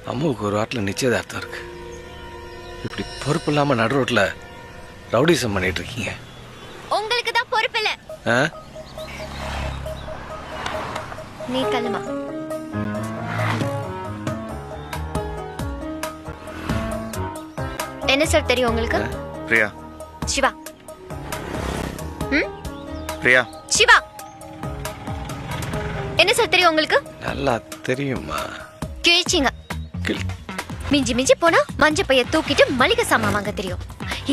அம்மாவுக்கு ஒரு வாட்டில் நிச்சயதார்த்தம் இருக்கு. இப்படி பொறுப்பு இல்லாம நடு ரோட்ல ரவுடிசம் பண்ணிட்டு இருக்கீங்க. உங்களுக்கு தான் பொறுப்பு இல்ல. நீ கல்லுமா. என்ன சார் தெரியும் உங்களுக்கு? பிரியா. சிவா. பிரியா. சிவா. என்ன சார் தெரியும் உங்களுக்கு? நல்லா தெரியுமா? கிழிச்சிங்க. மிஞ்சி மிஞ்சி போனா மஞ்ச பைய தூக்கிட்டு மளிகை சாமான் வாங்க தெரியும்.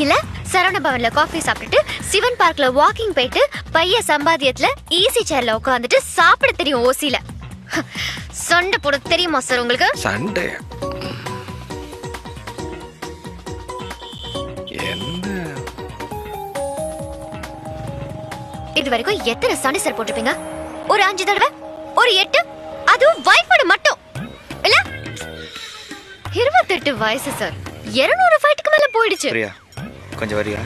இல்ல சரவண பவன்ல காஃபி சாப்பிட்டுட்டு சிவன் பார்க்ல வாக்கிங் போயிட்டு பைய சம்பாதியத்துல ஈஸி சேர்ல உட்காந்துட்டு சாப்பிட தெரியும். ஓசில சண்டை போட தெரியுமா சார் உங்களுக்கு? சண்டை என்ன? இது வரைக்கும் எத்தனை சண்டை சார் போட்டிருப்பீங்க? ஒரு 5 தடவை, ஒரு 8, அதுவும் வைஃபோட மட்டும் இல்ல? 28 வயசு சார். 200 ஃபைட்டுக்கு மேல போயிடுச்சு. பிரியா கொஞ்சம் வரியா?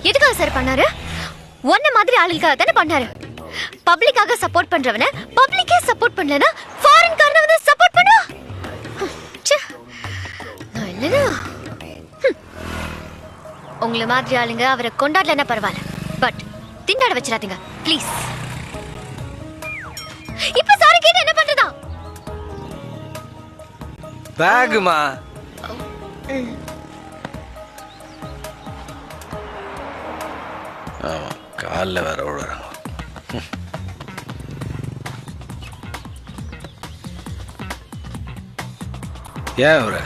எதுக்காக சார் பண்ணாரு? ஒன்ன மாதிரி ஆளுக்காக தானே பண்ணாரு. பப்ளிக்காக சப்போர்ட் பண்றவன பப்ளிக்கே சப்போர்ட் பண்ணலனா ஃபாரின் காரன வந்து சப்போர்ட் பண்ணு. நான் இல்லனா உங்கள மாதிரி ஆளுங்க அவரை கொண்டாடலன்னா பரவாயில்ல, பட் திண்டாட வச்சிராதீங்க ப்ளீஸ். இப்ப சாரி கேட்டு என்ன பண்றதா? பேகுமா? ஆமா, காலில் வேற விழுறாங்க. ஏன் ஒரு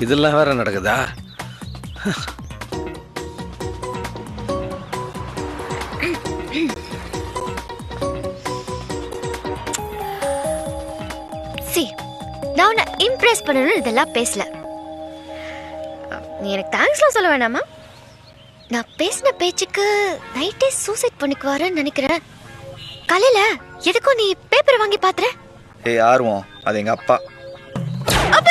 இதெல்லாம் வேற நடக்குதா? நான் உன்னை இம்ப்ரெஸ் பண்ணணும் இதெல்லாம் பேசல. நீ எனக்கு தேங்க்ஸ்லாம் சொல்ல வேணாமா? நான் பேசின பேச்சுக்கு நைட்டே சூசைட் பண்ணிக்குவாருன்னு நினைக்கிறேன். காலையில எதுக்கும் நீ பேப்பரை வாங்கி பாத்துற? ஏய் ஆர்வம், அது எங்க அப்பா. அப்ப